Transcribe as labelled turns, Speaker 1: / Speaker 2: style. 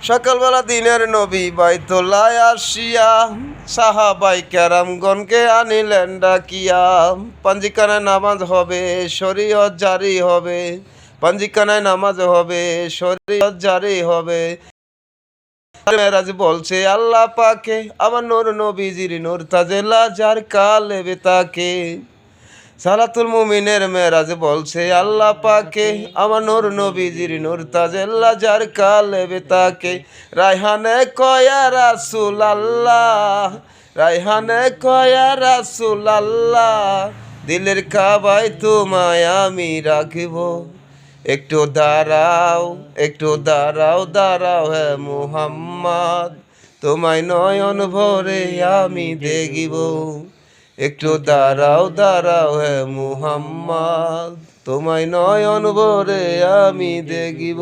Speaker 1: সকালবেলা দিনের নবী বাইতুল্লাহ আসিয়া সাহাবাই কেরামগণকে আনিলেন ডাকিয়া। পাঞ্জিকানায় নামাজ হবে, শরীয়ত জারি হবে, পাঞ্জিকানায় নামাজ হবে, শরীয়ত জারি হবে। মেরাজ বলছে আল্লাহ পাকে আমার নূর নবীজির নূর তাজেলা যার কালে বেতাকে। সালাতুল মুমিনের মেরাজ বলছে আল্লাহ পাকে আমার নূর নবীজির নূর তাজেল্লা যার কালে বেতাকে। রায়হানে কয়া রাসূল আল্লাহ, রায়হানে কয়া রাসূল আল্লাহ, দিলের কাবায় তোমায় আমি রাখব। একটু দাঁড়াও, একটু দাঁড়াও, দাঁড়াও হে মুহাম্মদ, তোমায় নয়ন ভরে আমি দেখিব। একটু দাঁড়াও, দাঁড়াও হে মুহাম্মদ, তোমায় নয়ন ভরে আমি দেখিব।